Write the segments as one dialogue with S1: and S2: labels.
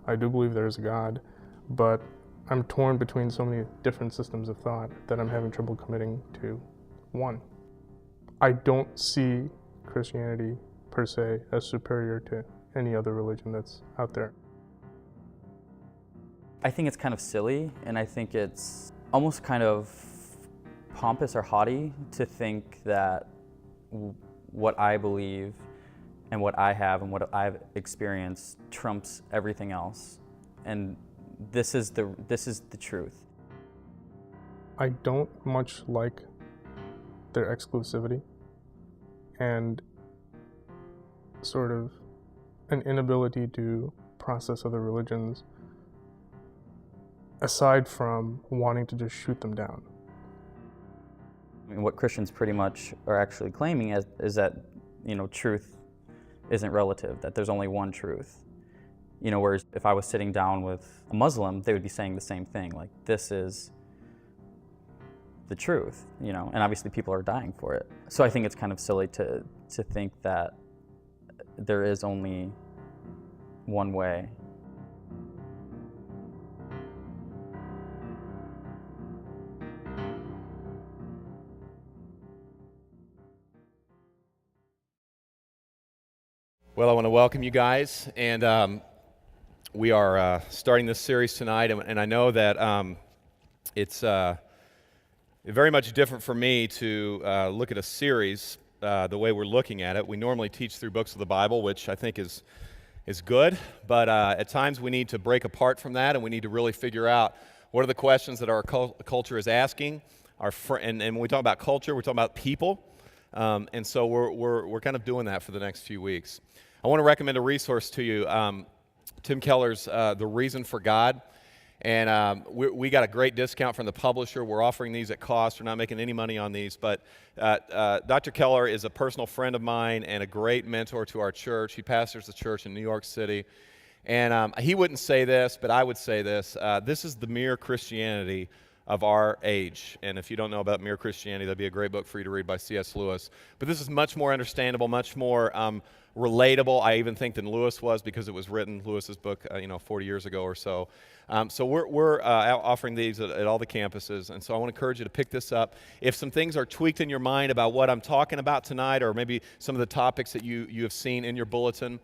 S1: I do believe there is a God, but I'm torn between so many different systems of thought that I'm having trouble committing to one. I don't see Christianity per se as superior to any other religion that's out there.
S2: I think it's kind of silly, and I think it's almost kind of pompous or haughty to think that what I believe and what I have and what I've experienced trumps everything else. And this is the truth.
S1: I don't much like their exclusivity and sort of an inability to process other religions aside from wanting to just shoot them down.
S2: I mean, what Christians pretty much are actually claiming is that, truth isn't relative, that there's only one truth. Whereas if I was sitting down with a Muslim, they would be saying the same thing, like, this is the truth, and obviously people are dying for it. So I think it's kind of silly to think that there is only one way.
S3: Well, I want to welcome you guys, and we are starting this series tonight, and I know that it's very much different for me to look at a series the way we're looking at it. We normally teach through books of the Bible, which I think is good, but at times we need to break apart from that, and we need to really figure out what are the questions that our culture is asking. And when we talk about culture, we're talking about people, and so we're kind of doing that for the next few weeks. I want to recommend a resource to you, Tim Keller's The Reason for God. And we got a great discount from the publisher. We're offering these at cost. We're not making any money on these. But Dr. Keller is a personal friend of mine and a great mentor to our church. He pastors the church in New York City. And he wouldn't say this, but I would say this. This is the Mere Christianity of our age. And if you don't know about Mere Christianity, that'd be a great book for you to read by C.S. Lewis. But this is much more understandable, much more relatable, I even think, than Lewis was, because it was written, Lewis's book, 40 years ago or so. So we're offering these at all the campuses, and so I want to encourage you to pick this up. If some things are tweaked in your mind about what I'm talking about tonight, or maybe some of the topics that you have seen in your bulletin,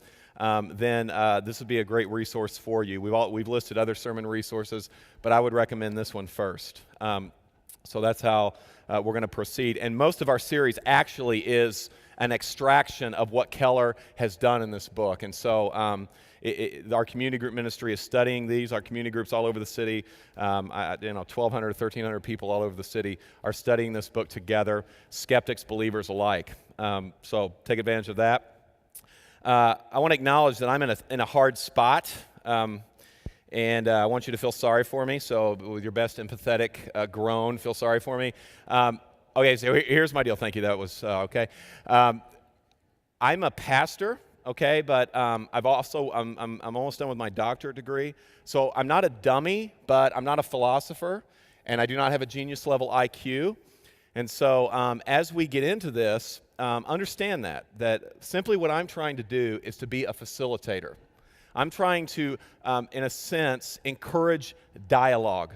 S3: then this would be a great resource for you. We've listed other sermon resources, but I would recommend this one first. So that's how we're going to proceed. And most of our series actually is an extraction of what Keller has done in this book. And so our community group ministry is studying these. Our community groups all over the city, 1,200 or 1,300 people all over the city are studying this book together, skeptics, believers alike. So take advantage of that. I want to acknowledge that I'm in a hard spot, and I want you to feel sorry for me. So with your best empathetic groan, feel sorry for me. Okay, so here's my deal. Thank you. That was okay. I'm a pastor, okay, but I'm almost done with my doctorate degree. So I'm not a dummy, but I'm not a philosopher, and I do not have a genius level IQ. And so as we get into this, understand that simply what I'm trying to do is to be a facilitator. I'm trying to, in a sense, encourage dialogue.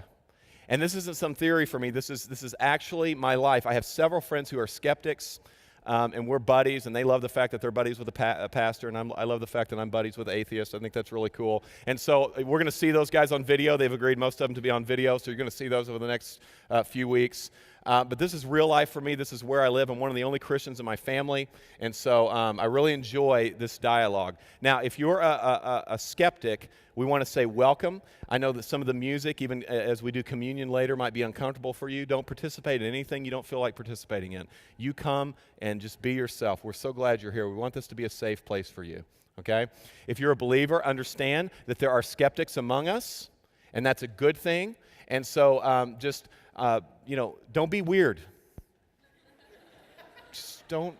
S3: And this isn't some theory for me. This is actually my life. I have several friends who are skeptics, and we're buddies, and they love the fact that they're buddies with a pastor, and I love the fact that I'm buddies with atheists. I think that's really cool. And so we're going to see those guys on video. They've agreed, most of them, to be on video, so you're going to see those over the next few weeks. But this is real life for me. This is where I live. I'm one of the only Christians in my family, and so I really enjoy this dialogue. Now, if you're a skeptic, we want to say welcome. I know that some of the music, even as we do communion later, might be uncomfortable for you. Don't participate in anything you don't feel like participating in. You come and just be yourself. We're so glad you're here. We want this to be a safe place for you, okay? If you're a believer, understand that there are skeptics among us, and that's a good thing. And so don't be weird. Just don't,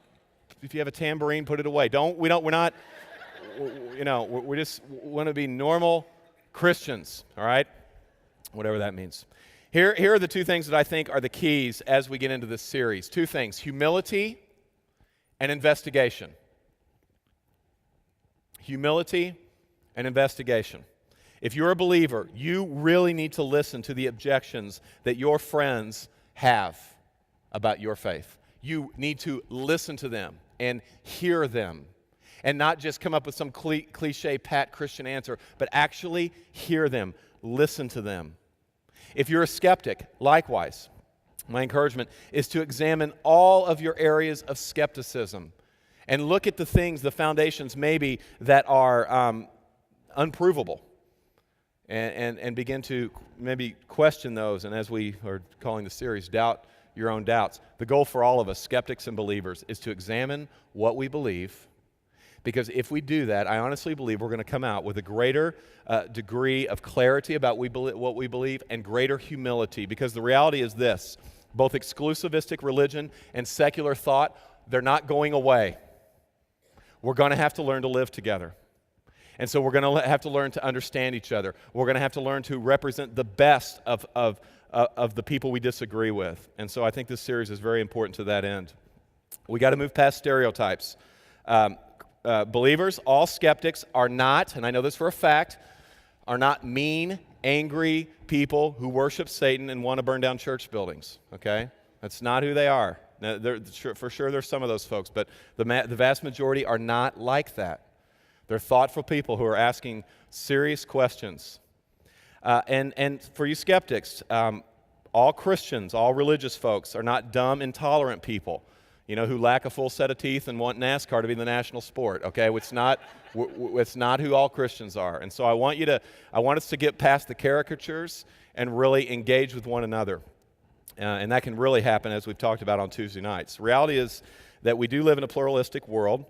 S3: if you have a tambourine, put it away. We just want to be normal Christians, all right? Whatever that means. Here are the two things that I think are the keys as we get into this series. Two things: humility and investigation. Humility and investigation. If you're a believer, you really need to listen to the objections that your friends have about your faith. You need to listen to them and hear them, and not just come up with some cliche, pat Christian answer, but actually hear them, listen to them. If you're a skeptic, likewise, my encouragement is to examine all of your areas of skepticism and look at the things, the foundations maybe that are unprovable, and begin to maybe question those. And as we are calling the series, Doubt Your Own Doubts. The goal for all of us, skeptics and believers, is to examine what we believe, because if we do that, I honestly believe we're going to come out with a greater degree of clarity about what we believe and greater humility, because the reality is this: both exclusivistic religion and secular thought, they're not going away. We're going to have to learn to live together. And so we're going to have to learn to understand each other. We're going to have to learn to represent the best of the people we disagree with. And so I think this series is very important to that end. We got to move past stereotypes. Believers, all skeptics are not, and I know this for a fact, are not mean, angry people who worship Satan and want to burn down church buildings, okay? That's not who they are. Now, for sure there's some of those folks, but the vast majority are not like that. They're thoughtful people who are asking serious questions. And for you skeptics, all Christians, all religious folks are not dumb, intolerant people, who lack a full set of teeth and want NASCAR to be the national sport, okay? It's not who all Christians are. And so I want us to get past the caricatures and really engage with one another. And that can really happen, as we've talked about on Tuesday nights. The reality is that we do live in a pluralistic world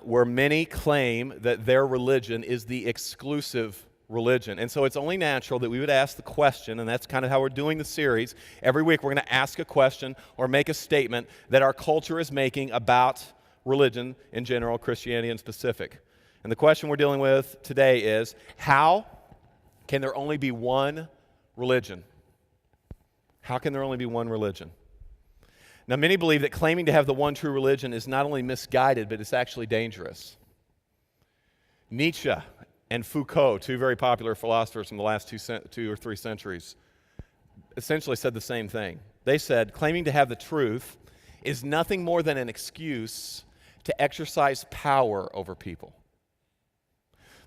S3: where many claim that their religion is the exclusive religion. And so it's only natural that we would ask the question, and that's kind of how we're doing the series. Every week we're going to ask a question or make a statement that our culture is making about religion in general, Christianity in specific. And the question we're dealing with today is, how can there only be one religion? How can there only be one religion? Now, many believe that claiming to have the one true religion is not only misguided, but it's actually dangerous. Nietzsche and Foucault, two very popular philosophers from the last two or three centuries, essentially said the same thing. They said, claiming to have the truth is nothing more than an excuse to exercise power over people.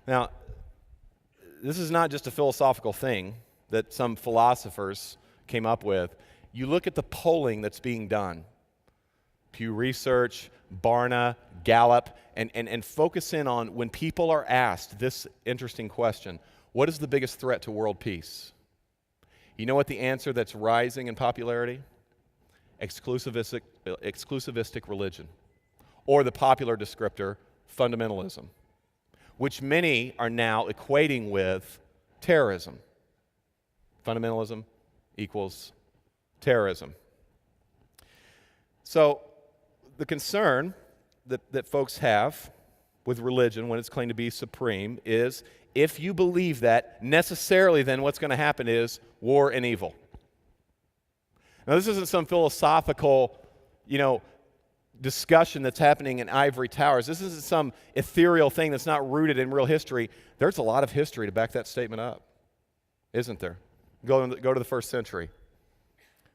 S3: Now, this is not just a philosophical thing that some philosophers came up with. You look at the polling that's being done, Pew Research, Barna, Gallup, and focus in on when people are asked this interesting question: what is the biggest threat to world peace? You know what the answer that's rising in popularity? Exclusivistic religion, or the popular descriptor, fundamentalism, which many are now equating with terrorism. Fundamentalism equals terrorism. So the concern that folks have with religion when it's claimed to be supreme is, if you believe that, necessarily then what's going to happen is war and evil. Now, this isn't some philosophical, discussion that's happening in ivory towers. This isn't some ethereal thing that's not rooted in real history. There's a lot of history to back that statement up, isn't there? Go to the first century.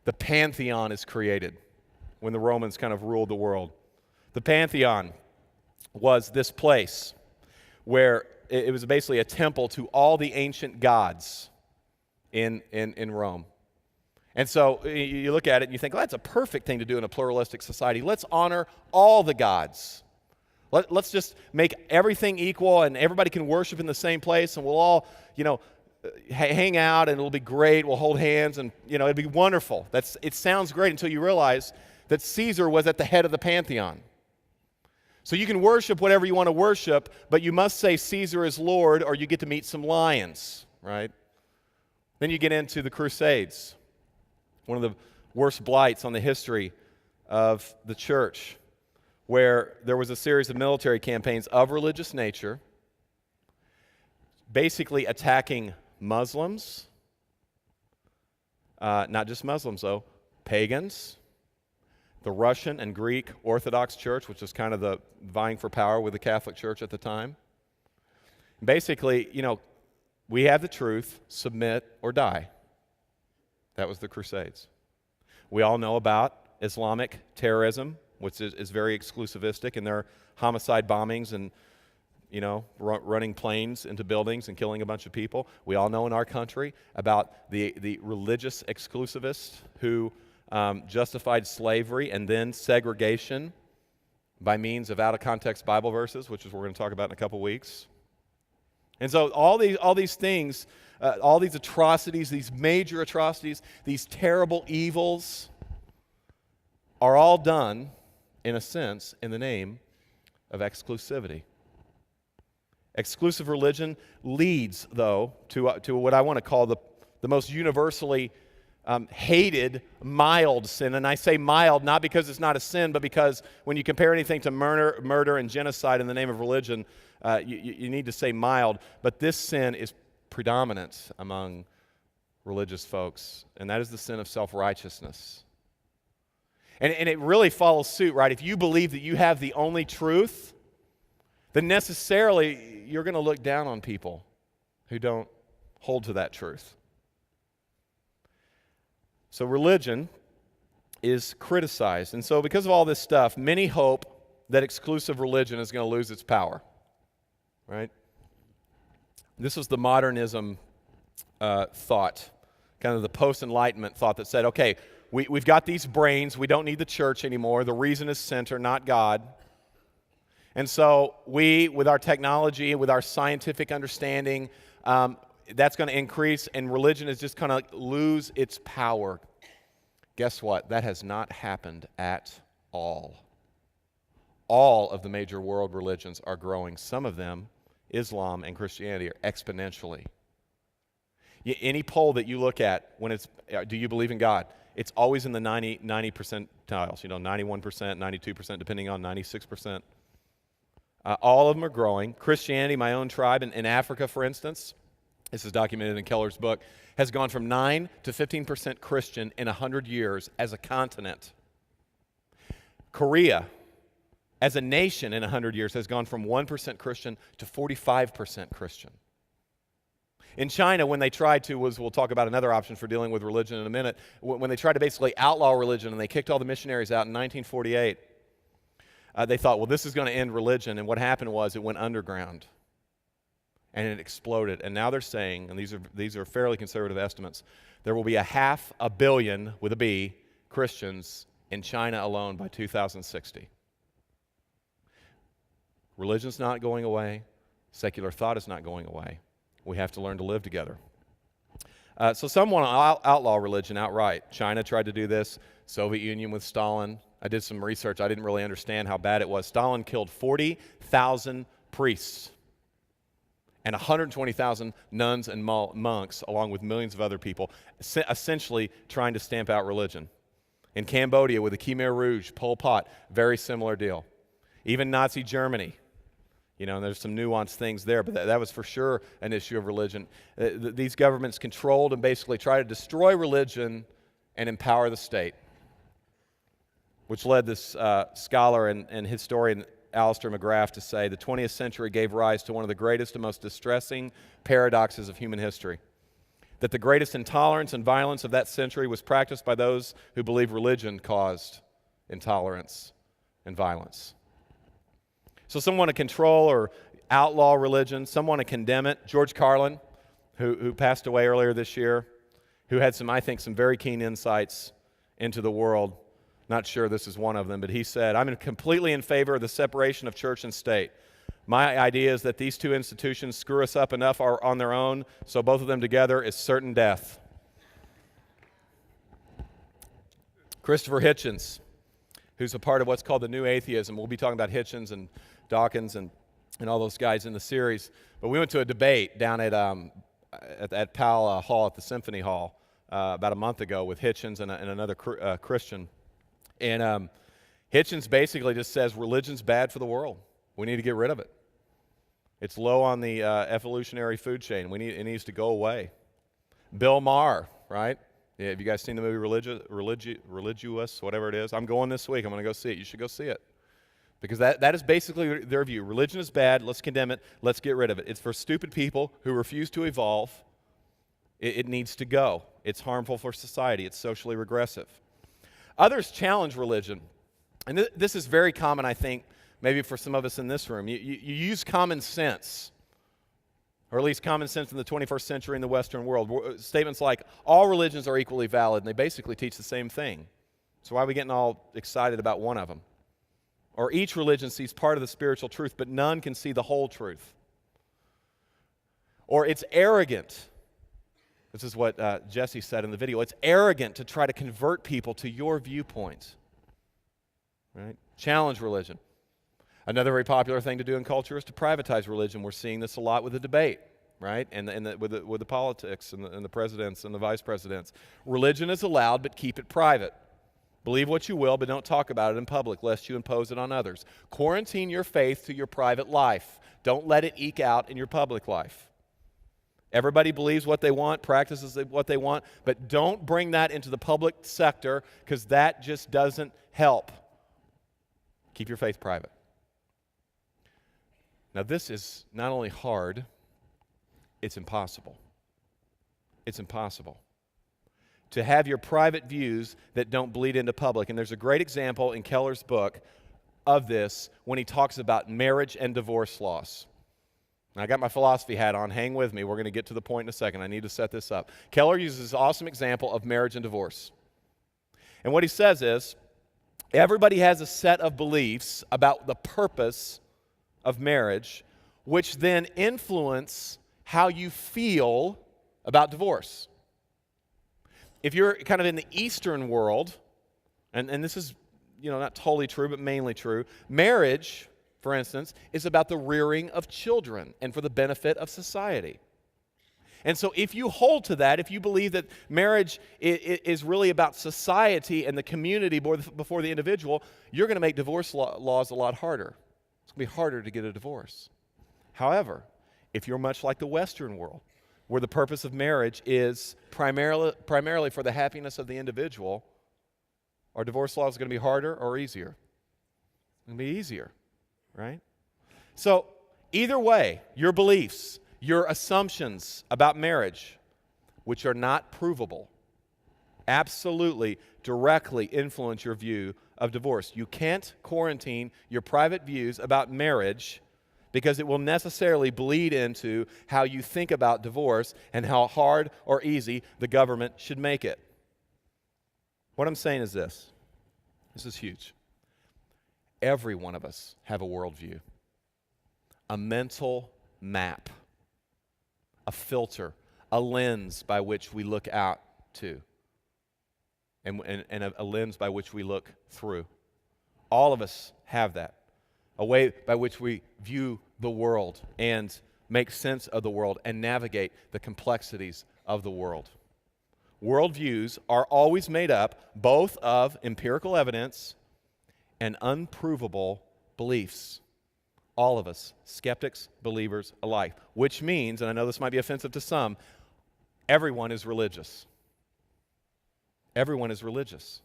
S3: The Pantheon is created when the Romans kind of ruled the world. The Pantheon was this place where it was basically a temple to all the ancient gods in Rome. And so you look at it and you think, well, that's a perfect thing to do in a pluralistic society. Let's honor all the gods. Let's just make everything equal and everybody can worship in the same place, and we'll all, hang out and it'll be great. We'll hold hands and, it'll be wonderful. It sounds great until you realize that Caesar was at the head of the Pantheon. So you can worship whatever you want to worship, but you must say Caesar is Lord or you get to meet some lions, right? Then you get into the Crusades, one of the worst blights on the history of the church, where there was a series of military campaigns of religious nature, basically attacking Muslims, not just Muslims though, pagans, the Russian and Greek Orthodox Church, which was kind of the vying for power with the Catholic Church at the time. Basically, We have the truth, submit or die. That was the Crusades. We all know about Islamic terrorism, which is very exclusivistic in their homicide bombings and, running planes into buildings and killing a bunch of people. We all know in our country about the religious exclusivists who justified slavery and then segregation by means of out-of-context Bible verses, which is what we're going to talk about in a couple weeks. And so all these things, all these atrocities, these major atrocities, these terrible evils are all done, in a sense, in the name of exclusivity. Exclusive religion leads, though, to what I want to call the most universally hated mild sin. And I say mild not because it's not a sin, but because when you compare anything to murder and genocide in the name of religion, you need to say mild. But this sin is predominant among religious folks, and that is the sin of self-righteousness. And it really follows suit, right? If you believe that you have the only truth, then necessarily you're going to look down on people who don't hold to that truth. So religion is criticized. And so because of all this stuff, many hope that exclusive religion is going to lose its power, right? This was the modernism thought, kind of the post-Enlightenment thought that said, okay, we've got these brains, we don't need the church anymore, the reason is center, not God. And so we, with our technology, with our scientific understanding, that's going to increase, and religion is just going to lose its power. Guess what? That has not happened at all. All of the major world religions are growing. Some of them, Islam and Christianity, are exponentially. Any poll that you look at, when it's, do you believe in God? It's always in the 90 percentiles, 91%, 92%, depending on 96%. All of them are growing. Christianity, my own tribe in Africa, for instance, this is documented in Keller's book, has gone from 9 to 15% Christian in 100 years as a continent. Korea, as a nation in 100 years, has gone from 1% Christian to 45% Christian. In China, when they tried to, we'll talk about another option for dealing with religion in a minute, when they tried to basically outlaw religion and they kicked all the missionaries out in 1948, they thought, well, this is going to end religion. And what happened was it went underground and it exploded. And now they're saying, and these are fairly conservative estimates, there will be 500 million, with a B, Christians in China alone by 2060. Religion's not going away. Secular thought is not going away. We have to learn to live together. So some want to outlaw religion outright. China tried to do this. Soviet Union with Stalin. I did some research. I didn't really understand how bad it was. Stalin killed 40,000 priests and 120,000 nuns and monks, along with millions of other people, essentially trying to stamp out religion. In Cambodia with the Khmer Rouge, Pol Pot, very similar deal. Even Nazi Germany. And there's some nuanced things there, but that was for sure an issue of religion. These governments controlled and basically tried to destroy religion and empower the state, which led this scholar and historian Alistair McGrath to say, the 20th century gave rise to one of the greatest and most distressing paradoxes of human history. That the greatest intolerance and violence of that century was practiced by those who believe religion caused intolerance and violence. So some want to control or outlaw religion. Some want to condemn it. George Carlin, who passed away earlier this year, who had some very keen insights into the world. Not sure this is one of them, but he said, I'm completely in favor of the separation of church and state. My idea is that these two institutions screw us up enough on their own, so both of them together is certain death. Christopher Hitchens, who's a part of what's called the New Atheism. We'll be talking about Hitchens and Dawkins and all those guys in the series. But we went to a debate down at Powell Hall at the Symphony Hall about a month ago with Hitchens and another Christian. And Hitchens basically just says religion's bad for the world. We need to get rid of it. It's low on the evolutionary food chain. It needs to go away. Bill Maher, right? Yeah, have you guys seen the movie Religulous, whatever it is? I'm going this week. I'm going to go see it. You should go see it. Because that is basically their view. Religion is bad, let's condemn it, let's get rid of it. It's for stupid people who refuse to evolve. It needs to go. It's harmful for society. It's socially regressive. Others challenge religion. And this is very common, I think, maybe for some of us in this room. You use common sense, or at least common sense in the 21st century in the Western world. Statements like, all religions are equally valid, and they basically teach the same thing. So why are we getting all excited about one of them? Or each religion sees part of the spiritual truth, but none can see the whole truth. Or it's arrogant. This is what Jesse said in the video. It's arrogant to try to convert people to your viewpoint. Right? Challenge religion. Another very popular thing to do in culture is to privatize religion. We're seeing this a lot with the debate, right? And with the politics and the presidents and the vice presidents. Religion is allowed, but keep it private. Believe what you will, but don't talk about it in public, lest you impose it on others. Quarantine your faith to your private life. Don't let it eke out in your public life. Everybody believes what they want, practices what they want, but don't bring that into the public sector, because that just doesn't help. Keep your faith private. Now, this is not only hard, it's impossible. It's impossible to have your private views that don't bleed into public. And there's a great example in Keller's book of this when he talks about marriage and divorce laws. Now, I got my philosophy hat on. Hang with me. We're going to get to the point in a second. I need to set this up. Keller uses an awesome example of marriage and divorce. And what he says is, everybody has a set of beliefs about the purpose of marriage, which then influence how you feel about divorce. If you're kind of in the Eastern world, and this is, not totally true, but mainly true, marriage, for instance, is about the rearing of children and for the benefit of society. And so if you hold to that, if you believe that marriage is really about society and the community before the individual, you're going to make divorce laws a lot harder. It's going to be harder to get a divorce. However, if you're much like the Western world, where the purpose of marriage is primarily for the happiness of the individual, are divorce laws going to be harder or easier? It's going to be easier, right? So either way, your beliefs, your assumptions about marriage, which are not provable, absolutely directly influence your view of divorce. You can't quarantine your private views about marriage, because it will necessarily bleed into how you think about divorce and how hard or easy the government should make it. What I'm saying is this. This is huge. Every one of us have a worldview, a mental map, a filter, a lens by which we look out to, and a lens by which we look through. All of us have that. A way by which we view the world and make sense of the world and navigate the complexities of the world. Worldviews are always made up both of empirical evidence and unprovable beliefs. All of us, skeptics, believers alike, which means, and I know this might be offensive to some, everyone is religious. Everyone is religious.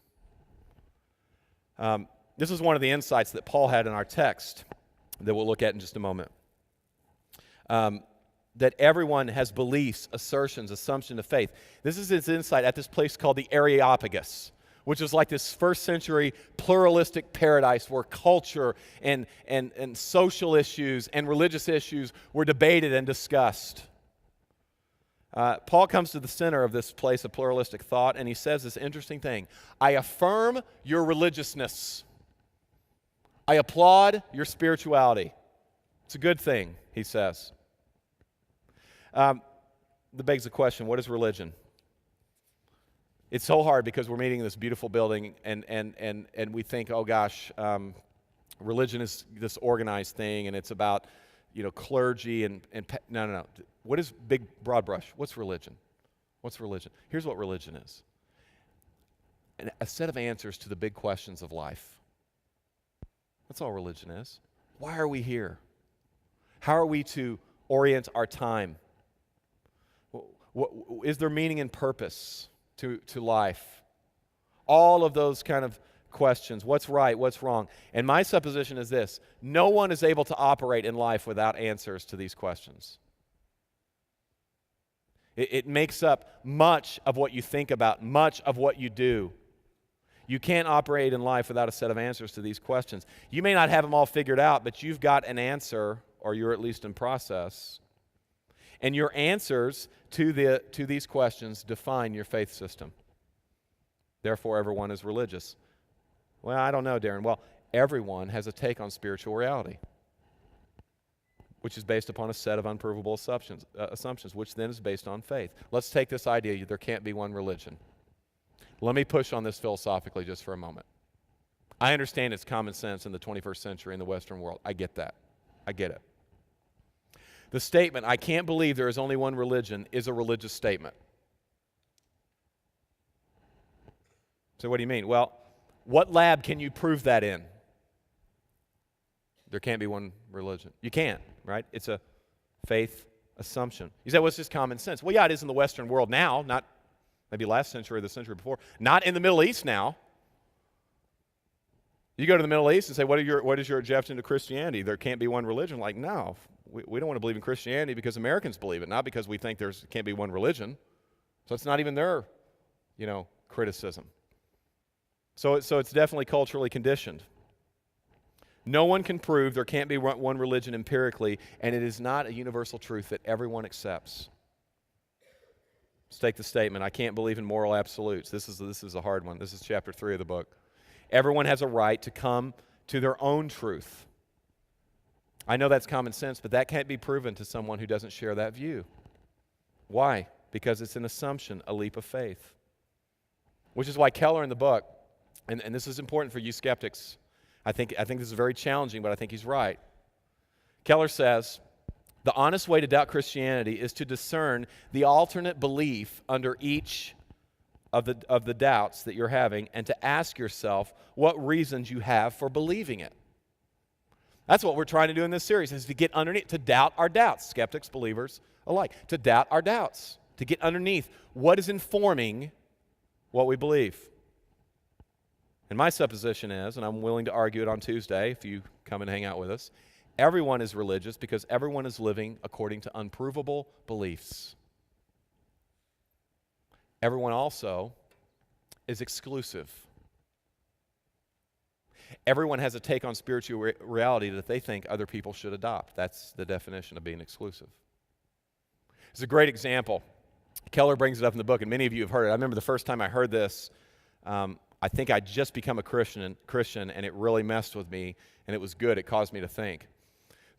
S3: This is one of the insights that Paul had in our text that we'll look at in just a moment. That everyone has beliefs, assertions, assumption of faith. This is his insight at this place called the Areopagus, which is like this first century pluralistic paradise where culture and social issues and religious issues were debated and discussed. Paul comes to the center of this place of pluralistic thought, and he says this interesting thing. I affirm your religiousness. I applaud your spirituality. It's a good thing, he says. That begs the question, what is religion? It's so hard because we're meeting in this beautiful building and we think, oh gosh, religion is this organized thing and it's about, clergy and no. What is big, broad brush? What's religion? What's religion? Here's what religion is. A set of answers to the big questions of life. That's all religion is. Why are we here? How are we to orient our time? Is there meaning and purpose to life? All of those kind of questions. What's right? What's wrong? And my supposition is this: no one is able to operate in life without answers to these questions. It makes up much of what you think about, much of what you do. You can't operate in life without a set of answers to these questions. You may not have them all figured out, but you've got an answer, or you're at least in process. And your answers to these questions define your faith system. Therefore, everyone is religious. Well, I don't know, Darren. Well, everyone has a take on spiritual reality, which is based upon a set of unprovable assumptions, which then is based on faith. Let's take this idea: there can't be one religion. Let me push on this philosophically just for a moment. I understand it's common sense in the 21st century in the Western world. I get that. I get it. The statement, "I can't believe there is only one religion," is a religious statement. So what do you mean? Well, what lab can you prove that in? There can't be one religion. You can't, right? It's a faith assumption. You say, well, it's just common sense. Well, yeah, it is in the Western world now, not maybe last century or the century before. Not in the Middle East now. You go to the Middle East and say, what is your objection to Christianity? There can't be one religion. Like, no, we don't want to believe in Christianity because Americans believe it, not because we think there can't be one religion. So it's not even their, criticism. So it's definitely culturally conditioned. No one can prove there can't be one religion empirically, and it is not a universal truth that everyone accepts. Let's take the statement, "I can't believe in moral absolutes." This is a hard one. This is chapter 3 of the book. Everyone has a right to come to their own truth. I know that's common sense, but that can't be proven to someone who doesn't share that view. Why? Because it's an assumption, a leap of faith. Which is why Keller in the book, and this is important for you skeptics, I think this is very challenging, but I think he's right. Keller says, the honest way to doubt Christianity is to discern the alternate belief under each of the doubts that you're having, and to ask yourself what reasons you have for believing it. That's what we're trying to do in this series, is to get underneath, to doubt our doubts, skeptics, believers alike, to doubt our doubts, to get underneath what is informing what we believe. And my supposition is, and I'm willing to argue it on Tuesday if you come and hang out with us, everyone is religious because everyone is living according to unprovable beliefs. Everyone also is exclusive. Everyone has a take on spiritual reality that they think other people should adopt. That's the definition of being exclusive. It's a great example. Keller brings it up in the book, and many of you have heard it. I remember the first time I heard this, I think I'd just become a Christian, and it really messed with me, and it was good. It caused me to think.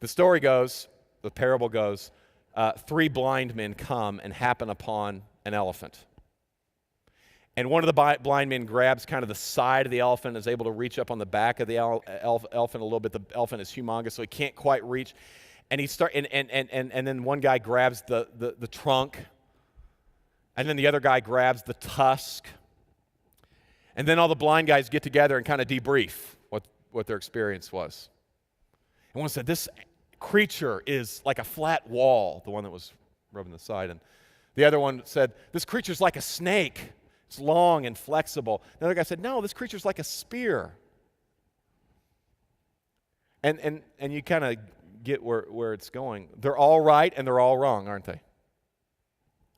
S3: The story goes, the parable goes, 3 blind men come and happen upon an elephant. And one of the blind men grabs kind of the side of the elephant, is able to reach up on the back of the elephant a little bit. The elephant is humongous, so he can't quite reach. And and then one guy grabs the trunk, and then the other guy grabs the tusk. And then all the blind guys get together and kind of debrief what their experience was. And one said, "This creature is like a flat wall," the one that was rubbing the side. And the other one said, "This creature's like a snake. It's long and flexible." The other guy said, "No, this creature's like a spear." And you kind of get where it's going. They're all right and they're all wrong, aren't they?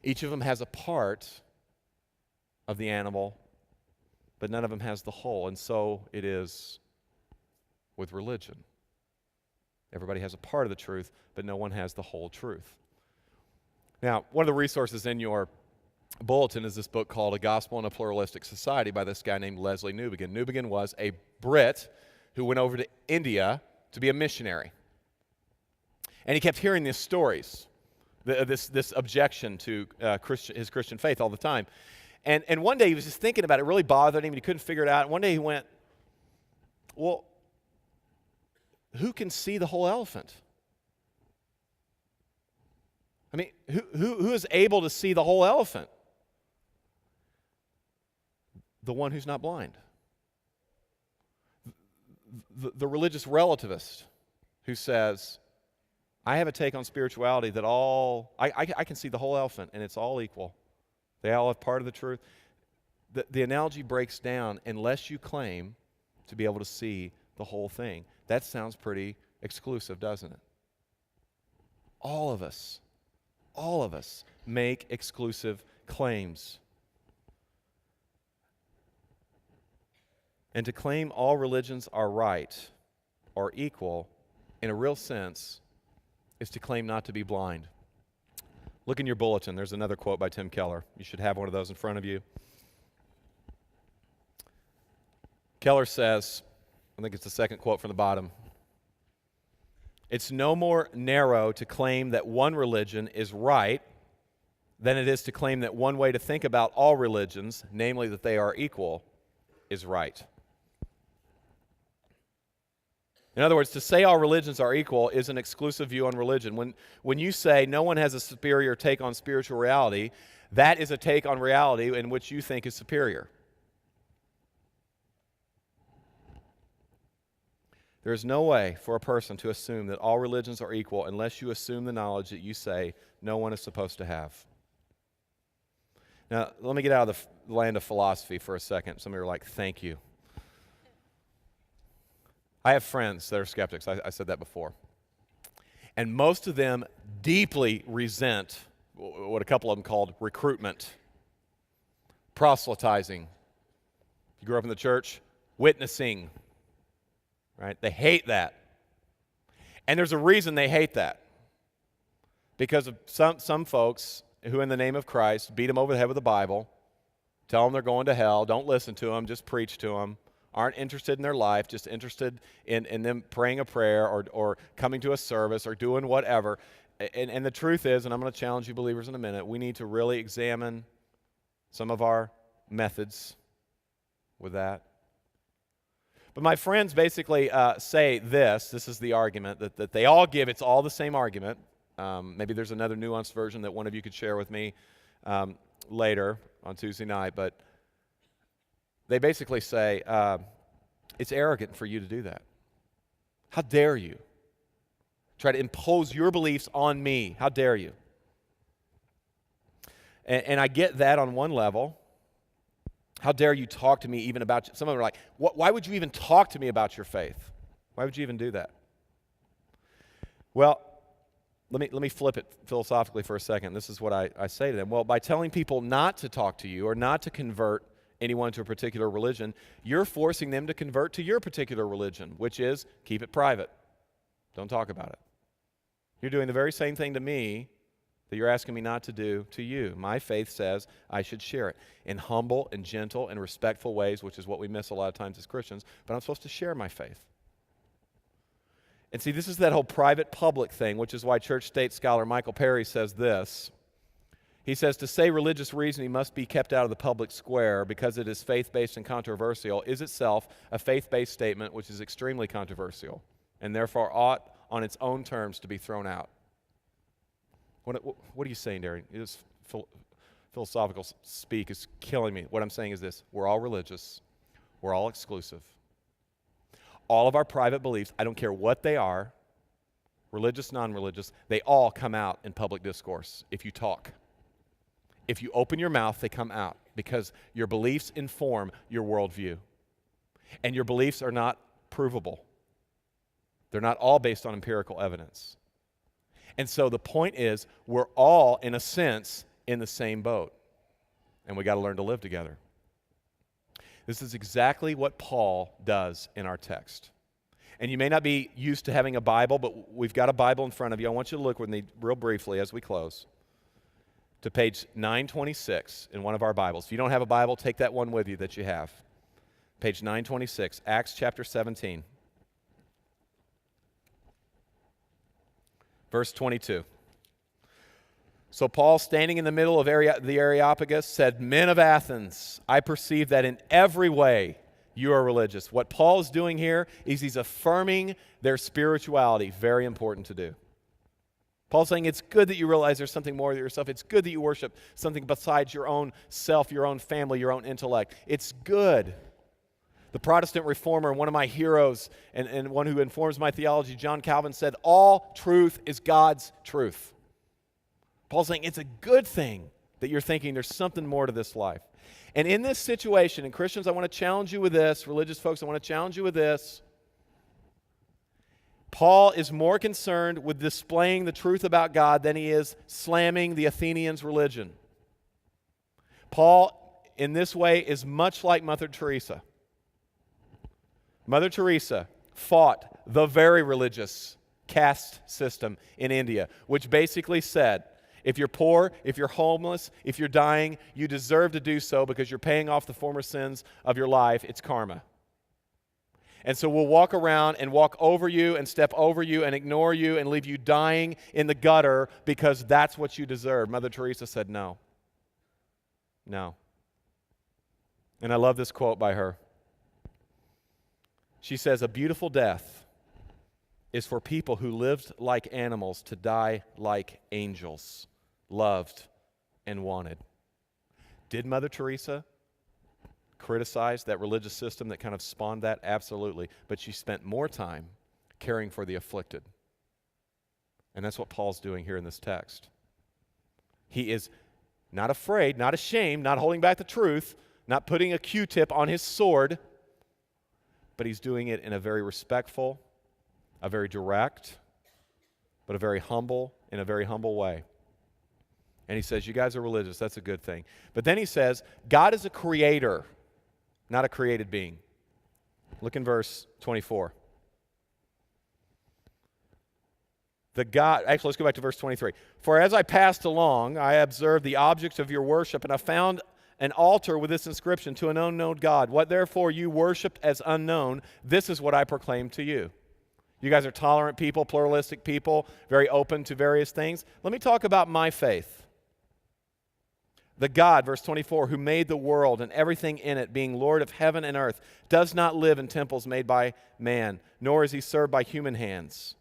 S3: Each of them has a part of the animal, but none of them has the whole. And so it is with religion. Everybody has a part of the truth, but no one has the whole truth. Now, one of the resources in your bulletin is this book called A Gospel in a Pluralistic Society by this guy named Leslie Newbigin. Newbigin was a Brit who went over to India to be a missionary. And he kept hearing these stories, this objection to his Christian faith all the time. And one day he was just thinking about it. It really bothered him, and he couldn't figure it out. And one day he went, well, who can see the whole elephant? I mean, who is able to see the whole elephant? The one who's not blind. The religious relativist who says, I have a take on spirituality that I can see the whole elephant and it's all equal. They all have part of the truth. The analogy breaks down unless you claim to be able to see the whole thing. That sounds pretty exclusive, doesn't it? All of us make exclusive claims. And to claim all religions are right or equal, in a real sense, is to claim not to be blind. Look in your bulletin. There's another quote by Tim Keller. You should have one of those in front of you. Keller says, I think it's the second quote from the bottom, "It's no more narrow to claim that one religion is right than it is to claim that one way to think about all religions, namely that they are equal, is right." In other words, to say all religions are equal is an exclusive view on religion. When you say no one has a superior take on spiritual reality, that is a take on reality in which you think is superior. There is no way for a person to assume that all religions are equal unless you assume the knowledge that you say no one is supposed to have. Now, let me get out of the land of philosophy for a second. Some of you are like, thank you. I have friends that are skeptics. I said that before. And most of them deeply resent what a couple of them called recruitment, proselytizing. You grew up in the church, witnessing, right? They hate that. And there's a reason they hate that. Because of some folks who in the name of Christ beat them over the head with the Bible, tell them they're going to hell, don't listen to them, just preach to them, aren't interested in their life, just interested in them praying a prayer or coming to a service or doing whatever. And the truth is, and I'm going to challenge you believers in a minute, we need to really examine some of our methods with that. But my friends basically say this is the argument that they all give. It's all the same argument. Maybe there's another nuanced version that one of you could share with me later on Tuesday night, but they basically say, it's arrogant for you to do that. How dare you try to impose your beliefs on me? How dare you? And I get that on one level. How dare you talk to me even about, some of them are like, why would you even talk to me about your faith? Why would you even do that? Well, let me flip it philosophically for a second. This is what I say to them. Well, by telling people not to talk to you or not to convert anyone to a particular religion, you're forcing them to convert to your particular religion, which is keep it private. Don't talk about it. You're doing the very same thing to me that you're asking me not to do to you. My faith says I should share it in humble and gentle and respectful ways, which is what we miss a lot of times as Christians, but I'm supposed to share my faith. And see, this is that whole private-public thing, which is why church state scholar Michael Perry says this. He says, to say religious reasoning must be kept out of the public square because it is faith-based and controversial is itself a faith-based statement which is extremely controversial and therefore ought on its own terms to be thrown out. What are you saying, Darren? This philosophical speak is killing me. What I'm saying is this. We're all religious. We're all exclusive. All of our private beliefs, I don't care what they are, religious, non-religious, they all come out in public discourse if you talk. If you open your mouth, they come out because your beliefs inform your worldview. And your beliefs are not provable. They're not all based on empirical evidence. And so the point is, we're all, in a sense, in the same boat. And we got to learn to live together. This is exactly what Paul does in our text. And you may not be used to having a Bible, but we've got a Bible in front of you. I want you to look with me real briefly as we close to page 926 in one of our Bibles. If you don't have a Bible, take that one with you that you have. Page 926, Acts chapter 17. Verse 22. So Paul, standing in the middle of the Areopagus, said, Men of Athens, I perceive that in every way you are religious. What Paul is doing here is he's affirming their spirituality. Very important to do. Paul's saying it's good that you realize there's something more than yourself. It's good that you worship something besides your own self, your own family, your own intellect. It's good. The Protestant reformer, one of my heroes and one who informs my theology, John Calvin, said, all truth is God's truth. Paul's saying it's a good thing that you're thinking there's something more to this life. And in this situation, and Christians, I want to challenge you with this, religious folks, I want to challenge you with this. Paul is more concerned with displaying the truth about God than he is slamming the Athenians' religion. Paul, in this way, is much like Mother Teresa. Mother Teresa fought the very religious caste system in India, which basically said, if you're poor, if you're homeless, if you're dying, you deserve to do so because you're paying off the former sins of your life. It's karma. And so we'll walk around and walk over you and step over you and ignore you and leave you dying in the gutter because that's what you deserve. Mother Teresa said no. No. And I love this quote by her. She says, a beautiful death is for people who lived like animals to die like angels, loved and wanted. Did Mother Teresa criticize that religious system that kind of spawned that? Absolutely. But she spent more time caring for the afflicted. And that's what Paul's doing here in this text. He is not afraid, not ashamed, not holding back the truth, not putting a Q-tip on his sword, but he's doing it in a very respectful, a very direct, but in a very humble way. And he says, you guys are religious, that's a good thing. But then he says, God is a creator, not a created being. Look in verse 24. Let's go back to verse 23. For as I passed along, I observed the object of your worship, and I found an altar with this inscription, to an unknown God. What therefore you worshiped as unknown, this is what I proclaim to you. You guys are tolerant people, pluralistic people, very open to various things. Let me talk about my faith. The God, verse 24, who made the world and everything in it, being Lord of heaven and earth, does not live in temples made by man, nor is he served by human hands,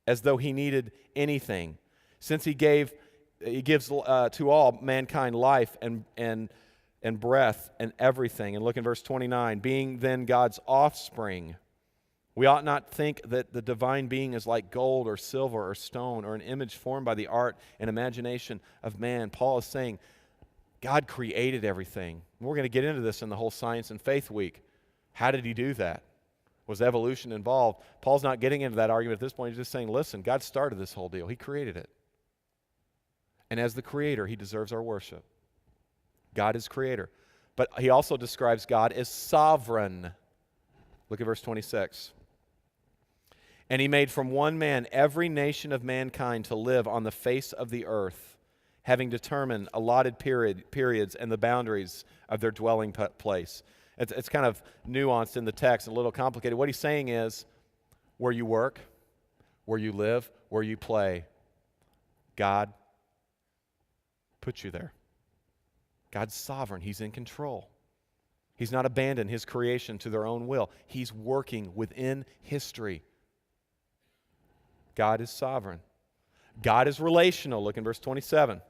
S3: as though he needed anything, since he gives to all mankind life and breath and everything. And look in verse 29, being then God's offspring, we ought not think that the divine being is like gold or silver or stone or an image formed by the art and imagination of man. Paul is saying God created everything. We're going to get into this in the whole Science and Faith week. How did he do that? Was evolution involved? Paul's not getting into that argument at this point. He's just saying, listen, God started this whole deal. He created it. And as the creator, he deserves our worship. God is creator. But he also describes God as sovereign. Look at verse 26. And he made from one man every nation of mankind to live on the face of the earth, having determined allotted periods and the boundaries of their dwelling place. It's kind of nuanced in the text, a little complicated. What he's saying is, where you work, where you live, where you play, God put you there. God's sovereign. He's in control. He's not abandoned his creation to their own will. He's working within history. God is sovereign. God is relational. Look in verse 27.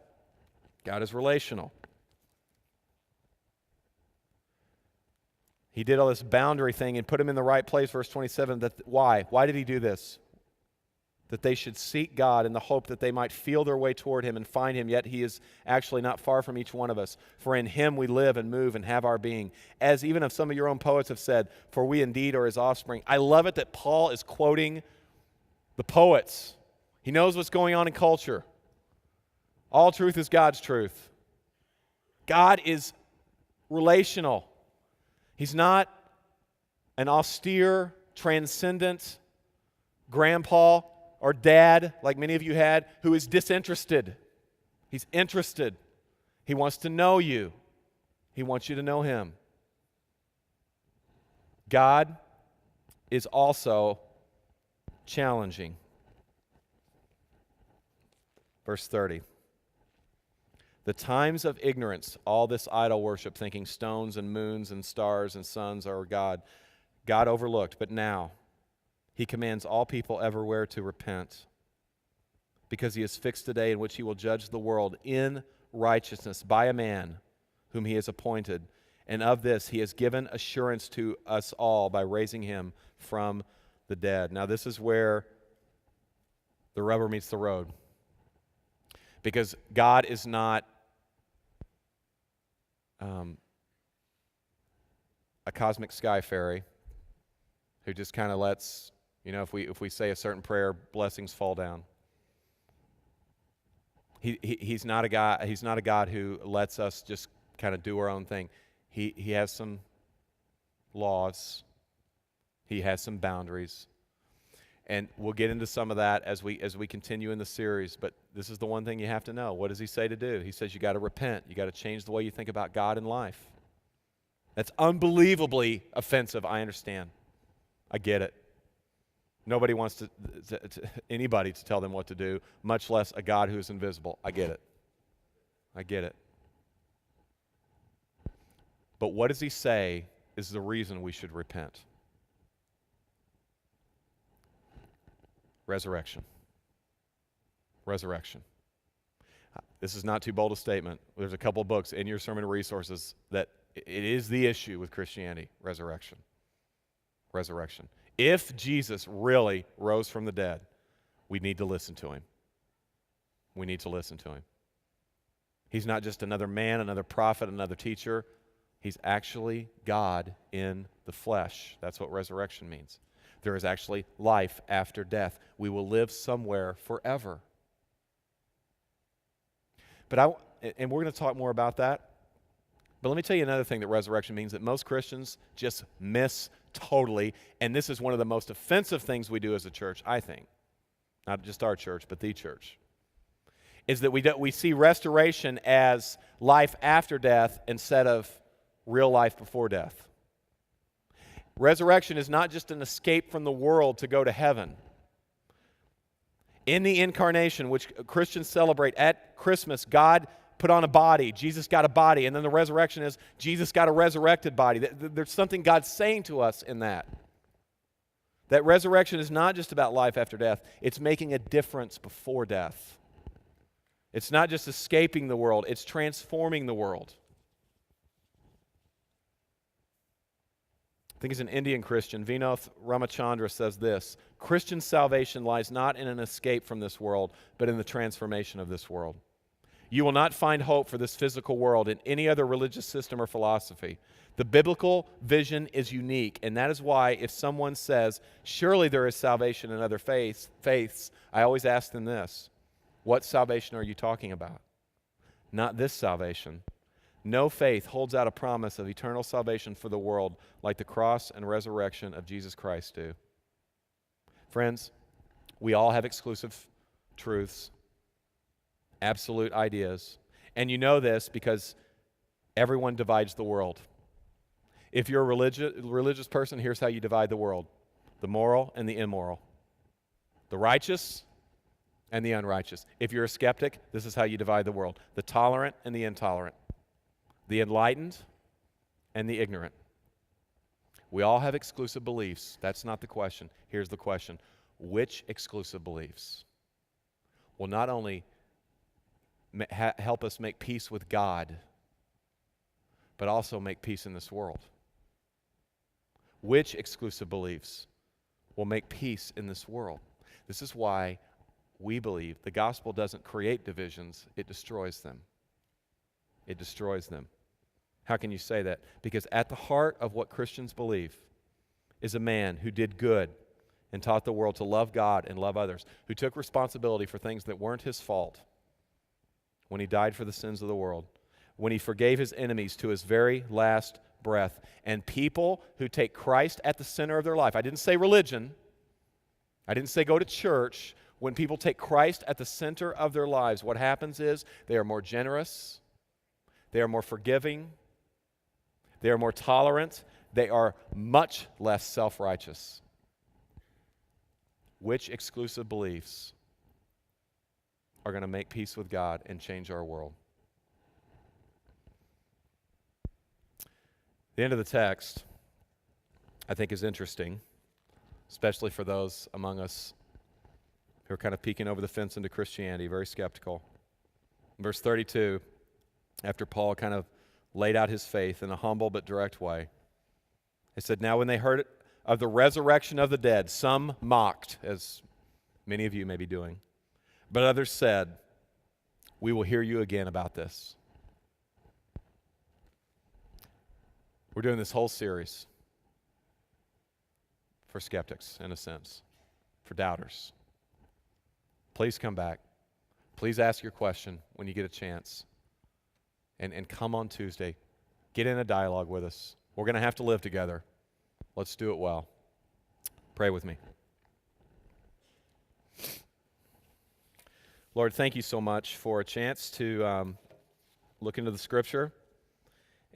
S3: God is relational. He did all this boundary thing and put him in the right place, verse 27. Why? Why did he do this? That they should seek God in the hope that they might feel their way toward him and find him, yet he is actually not far from each one of us. For in him we live and move and have our being. As even if some of your own poets have said, for we indeed are his offspring. I love it that Paul is quoting the poets. He knows what's going on in culture. All truth is God's truth. God is relational. He's not an austere, transcendent grandpa or dad, like many of you had, who is disinterested. He's interested. He wants to know you. He wants you to know him. God is also challenging. Verse 30. The times of ignorance, all this idol worship, thinking stones and moons and stars and suns are God, God overlooked. But now he commands all people everywhere to repent, because he has fixed a day in which he will judge the world in righteousness by a man whom he has appointed. And of this he has given assurance to us all by raising him from the dead. Now this is where the rubber meets the road. Because God is not a cosmic sky fairy who just kind of lets, if we say a certain prayer, blessings fall down. He's not a God who lets us just kind of do our own thing. He has some laws. He has some boundaries. And we'll get into some of that as we continue in the series, but this is the one thing you have to know. What does he say to do? He says you got to repent. You got to change the way you think about God and life. That's unbelievably offensive, I understand. I get it. Nobody wants anybody to tell them what to do, much less a God who is invisible. I get it. I get it. But what does he say is the reason we should repent? Resurrection. Resurrection. This is not too bold a statement. There's a couple of books in your sermon resources that it is the issue with Christianity, resurrection. Resurrection. If Jesus really rose from the dead, we need to listen to him. We need to listen to him. He's not just another man, another prophet, another teacher. He's actually God in the flesh. That's what resurrection means. There is actually life after death. We will live somewhere forever. But we're going to talk more about that. But let me tell you another thing that resurrection means that most Christians just miss totally, and this is one of the most offensive things we do as a church, I think. Not just our church, but the church. Is that we see restoration as life after death instead of real life before death. Resurrection is not just an escape from the world to go to heaven. In the incarnation, which Christians celebrate at Christmas, God put on a body. Jesus got a body. And then the resurrection is Jesus got a resurrected body. There's something God's saying to us in that. That resurrection is not just about life after death. It's making a difference before death. It's not just escaping the world. It's transforming the world. I think it's an Indian Christian, Vinoth Ramachandra, says this: Christian salvation lies not in an escape from this world, but in the transformation of this world. You will not find hope for this physical world in any other religious system or philosophy. The biblical vision is unique, and that is why if someone says, surely there is salvation in other faiths, I always ask them this: what salvation are you talking about? Not this salvation. No faith holds out a promise of eternal salvation for the world like the cross and resurrection of Jesus Christ do. Friends, we all have exclusive truths, absolute ideas, and you know this because everyone divides the world. If you're a religious person, here's how you divide the world: the moral and the immoral, the righteous and the unrighteous. If you're a skeptic, this is how you divide the world: the tolerant and the intolerant, the enlightened and the ignorant. We all have exclusive beliefs. That's not the question. Here's the question: which exclusive beliefs will not only help us make peace with God, but also make peace in this world? Which exclusive beliefs will make peace in this world? This is why we believe the gospel doesn't create divisions, it destroys them. It destroys them. How can you say that? Because at the heart of what Christians believe is a man who did good and taught the world to love God and love others, who took responsibility for things that weren't his fault when he died for the sins of the world, when he forgave his enemies to his very last breath, and people who take Christ at the center of their life. I didn't say religion. I didn't say go to church. When people take Christ at the center of their lives, what happens is they are more generous, they are more forgiving, they are more tolerant, they are much less self-righteous. Which exclusive beliefs are going to make peace with God and change our world? The end of the text, I think, is interesting, especially for those among us who are kind of peeking over the fence into Christianity, very skeptical. Verse 32, after Paul kind of laid out his faith in a humble but direct way, he said, now when they heard of the resurrection of the dead, some mocked, as many of you may be doing, but others said, we will hear you again about this. We're doing this whole series for skeptics, in a sense, for doubters. Please come back. Please ask your question when you get a chance. And come on Tuesday. Get in a dialogue with us. We're going to have to live together. Let's do it well. Pray with me. Lord, thank you so much for a chance to look into the Scripture.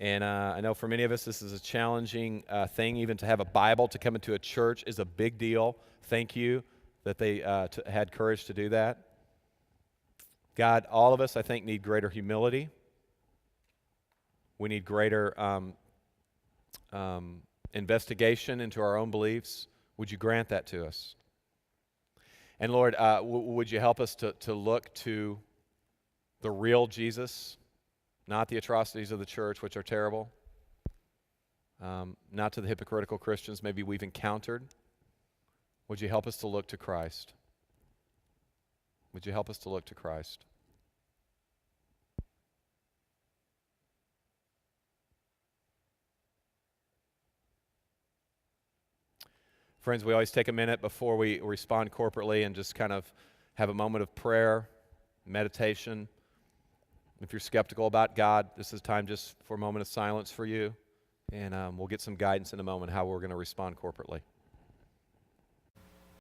S3: And I know for many of us this is a challenging thing. Even to have a Bible to come into a church is a big deal. Thank you that they had courage to do that. God, all of us, I think, need greater humility. We need greater investigation into our own beliefs. Would you grant that to us? And Lord, would you help us to look to the real Jesus, not the atrocities of the church, which are terrible, not to the hypocritical Christians maybe we've encountered. Would you help us to look to Christ? Would you help us to look to Christ? Friends, we always take a minute before we respond corporately and just kind of have a moment of prayer, meditation. If you're skeptical about God, this is time just for a moment of silence for you, and we'll get some guidance in a moment how we're going to respond corporately.